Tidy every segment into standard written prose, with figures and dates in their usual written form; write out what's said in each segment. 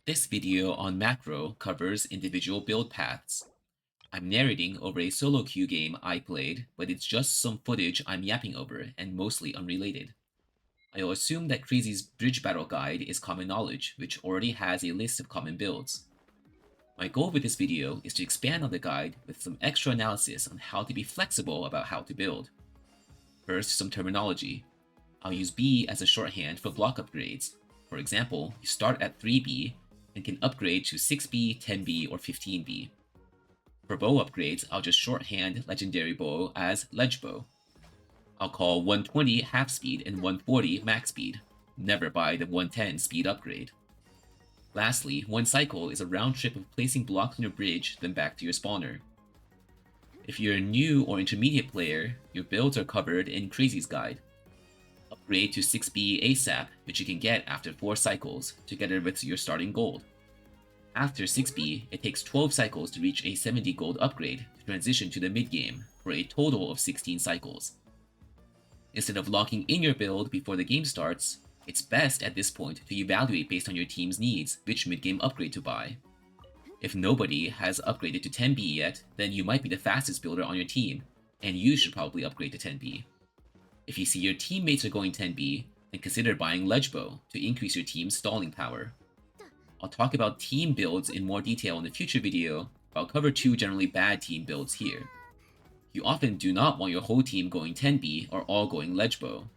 This video on macro covers individual build paths. I'm narrating over a solo queue game I played, but it's just some footage I'm yapping over and mostly unrelated. I'll assume that Crazy's bridge battle guide is common knowledge, which already has a list of common builds. My goal with this video is to expand on the guide with some extra analysis on how to be flexible about how to build. First, some terminology. I'll use B as a shorthand for block upgrades. For example, you start at 3B and can upgrade to 6B, 10B, or 15B. For bow upgrades, I'll just shorthand legendary bow as ledge bow. I'll call 120 half speed and 140 max speed. Never buy the 110 speed upgrade. Lastly, one cycle is a round trip of placing blocks on your bridge, then back to your spawner. If you're a new or intermediate player, your builds are covered in Crazy's guide. Upgrade to 6B ASAP, which you can get after 4 cycles, together with your starting gold. After 6B, it takes 12 cycles to reach a 70 gold upgrade to transition to the mid-game, for a total of 16 cycles. Instead of locking in your build before the game starts, it's best at this point to evaluate based on your team's needs which mid-game upgrade to buy. If nobody has upgraded to 10B yet, then you might be the fastest builder on your team, and you should probably upgrade to 10B. If you see your teammates are going 10B, then consider buying ledge bow to increase your team's stalling power. I'll talk about team builds in more detail in the future video, but I'll cover 2 generally bad team builds here. You often do not want your whole team going 10B or all going ledge bow.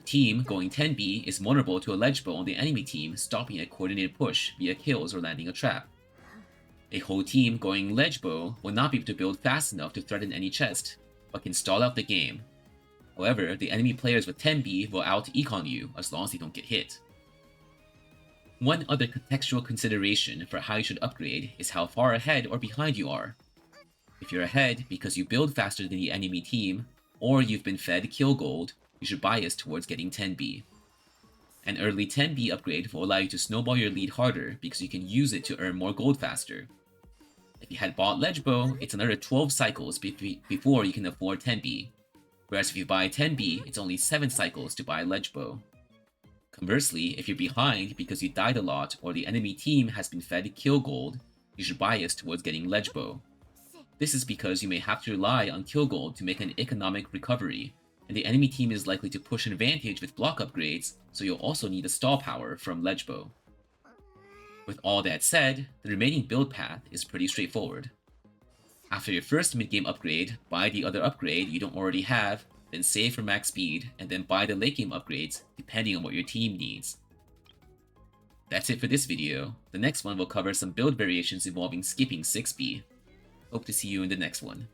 Team going 10B is vulnerable to a ledge bow on the enemy team stopping a coordinated push via kills or landing a trap. A whole team going ledge bow will not be able to build fast enough to threaten any chest, but can stall out the game. However, the enemy players with 10B will out-econ you as long as they don't get hit. One other contextual consideration for how you should upgrade is how far ahead or behind you are. If you're ahead because you build faster than the enemy team, or you've been fed kill gold, you should bias towards getting 10B. An early 10B upgrade will allow you to snowball your lead harder because you can use it to earn more gold faster. If you had bought ledge bow, it's another 12 cycles before you can afford 10B. Whereas if you buy 10B, it's only 7 cycles to buy ledge bow. Conversely, if you're behind because you died a lot or the enemy team has been fed kill gold, you should bias towards getting ledge bow. This is because you may have to rely on kill gold to make an economic recovery, and the enemy team is likely to push an advantage with block upgrades, so you'll also need the stall power from ledge bow. With all that said, the remaining build path is pretty straightforward. After your first mid-game upgrade, buy the other upgrade you don't already have, then save for max speed, and then buy the late-game upgrades depending on what your team needs. That's it for this video. The next one will cover some build variations involving skipping 6B. Hope to see you in the next one.